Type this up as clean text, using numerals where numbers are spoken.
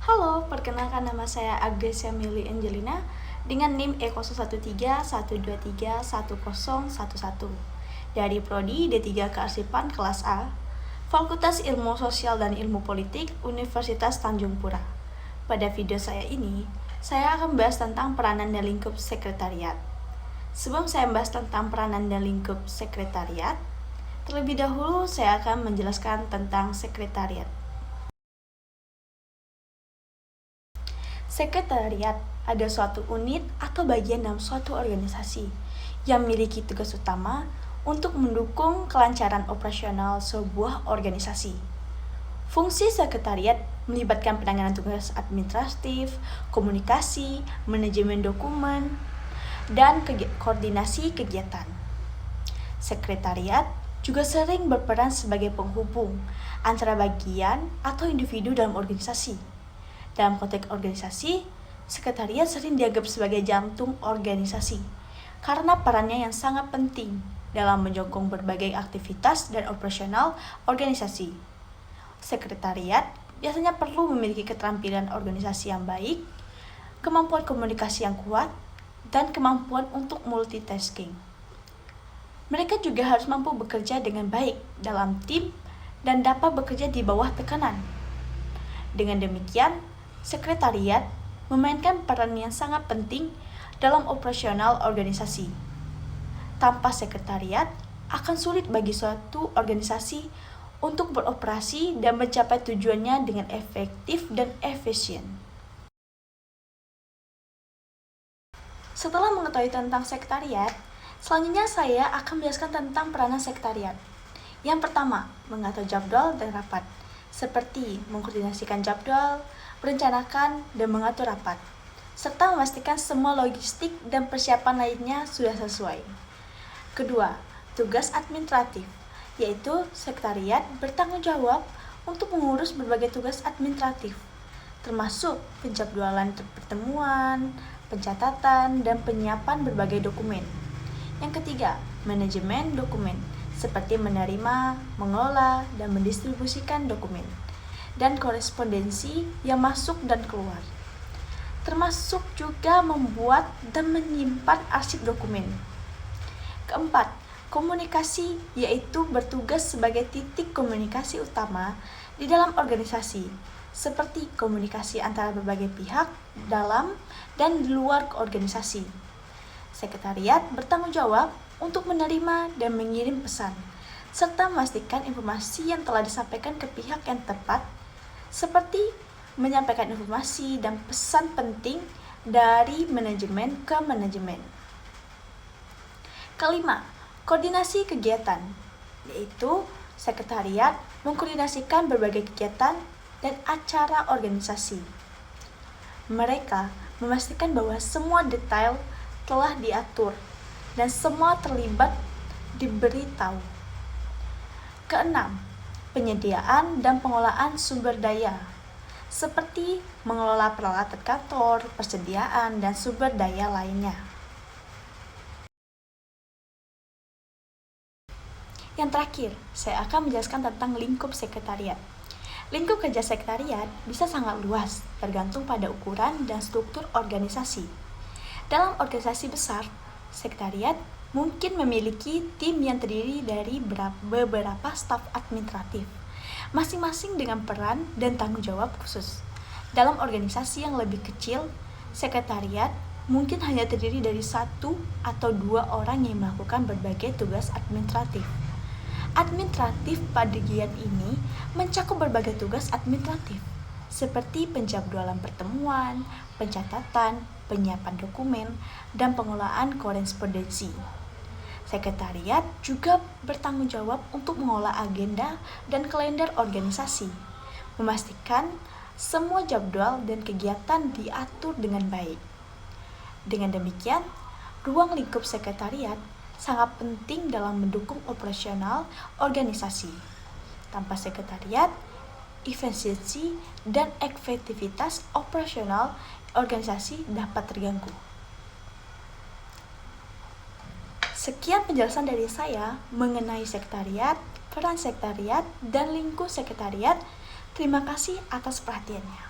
Halo, perkenalkan nama saya Agresia Mili Angelina dengan NIM E0131313111 dari Prodi D3 Kearsipan kelas A, Fakultas Ilmu Sosial dan Ilmu Politik, Universitas Tanjung Pura. Pada video saya ini, saya akan membahas tentang peranan dan lingkup sekretariat. Sebelum saya membahas tentang peranan dan lingkup sekretariat, terlebih dahulu saya akan menjelaskan tentang sekretariat. Sekretariat adalah suatu unit atau bagian dalam suatu organisasi yang memiliki tugas utama untuk mendukung kelancaran operasional sebuah organisasi. Fungsi sekretariat melibatkan penanganan tugas administratif, komunikasi, manajemen dokumen, dan koordinasi kegiatan. Sekretariat juga sering berperan sebagai penghubung antara bagian atau individu dalam organisasi. Dalam konteks organisasi, sekretariat sering dianggap sebagai jantung organisasi karena perannya yang sangat penting dalam menyokong berbagai aktivitas dan operasional organisasi. Sekretariat biasanya perlu memiliki keterampilan organisasi yang baik, kemampuan komunikasi yang kuat, dan kemampuan untuk multitasking. Mereka juga harus mampu bekerja dengan baik dalam tim dan dapat bekerja di bawah tekanan. Dengan demikian, sekretariat memainkan peran yang sangat penting dalam operasional organisasi. Tanpa sekretariat, akan sulit bagi suatu organisasi untuk beroperasi dan mencapai tujuannya dengan efektif dan efisien. Setelah mengetahui tentang sekretariat, selanjutnya saya akan menjelaskan tentang peranan sekretariat. Yang pertama, mengatur jadwal dan rapat, seperti mengkoordinasikan jadwal, merencanakan dan mengatur rapat, serta memastikan semua logistik dan persiapan lainnya sudah sesuai. Kedua, tugas administratif, yaitu sekretariat bertanggung jawab untuk mengurus berbagai tugas administratif, termasuk penjadwalan pertemuan, pencatatan, dan penyiapan berbagai dokumen. Yang ketiga, manajemen dokumen, seperti menerima, mengelola, dan mendistribusikan dokumen, dan korespondensi yang masuk dan keluar, termasuk juga membuat dan menyimpan arsip dokumen. Keempat, komunikasi, yaitu bertugas sebagai titik komunikasi utama di dalam organisasi, seperti komunikasi antara berbagai pihak dalam dan di luar organisasi. Sekretariat bertanggung jawab untuk menerima dan mengirim pesan, serta memastikan informasi yang telah disampaikan ke pihak yang tepat, seperti menyampaikan informasi dan pesan penting dari manajemen ke manajemen. Kelima, koordinasi kegiatan, yaitu sekretariat mengkoordinasikan berbagai kegiatan dan acara organisasi. Mereka memastikan bahwa semua detail telah diatur dan semua terlibat diberitahu. Keenam, penyediaan dan pengelolaan sumber daya, seperti mengelola peralatan kantor, persediaan, dan sumber daya lainnya. Yang terakhir, saya akan menjelaskan tentang lingkup sekretariat. Lingkup kerja sekretariat bisa sangat luas, tergantung pada ukuran dan struktur organisasi. Dalam organisasi besar, sekretariat mungkin memiliki tim yang terdiri dari beberapa staf administratif, masing-masing dengan peran dan tanggung jawab khusus. Dalam organisasi yang lebih kecil, sekretariat mungkin hanya terdiri dari 1 atau 2 orang yang melakukan berbagai tugas administratif. Administratif bagian ini mencakup berbagai tugas administratif, seperti penjadwalan pertemuan, pencatatan, penyiapan dokumen, dan pengelolaan korespondensi. Sekretariat juga bertanggung jawab untuk mengolah agenda dan kalender organisasi, memastikan semua jadwal dan kegiatan diatur dengan baik. Dengan demikian, ruang lingkup sekretariat sangat penting dalam mendukung operasional organisasi. Tanpa sekretariat, efisiensi dan efektivitas operasional organisasi dapat terganggu. Sekian penjelasan dari saya mengenai sekretariat, peran sekretariat, dan lingkup sekretariat. Terima kasih atas perhatiannya.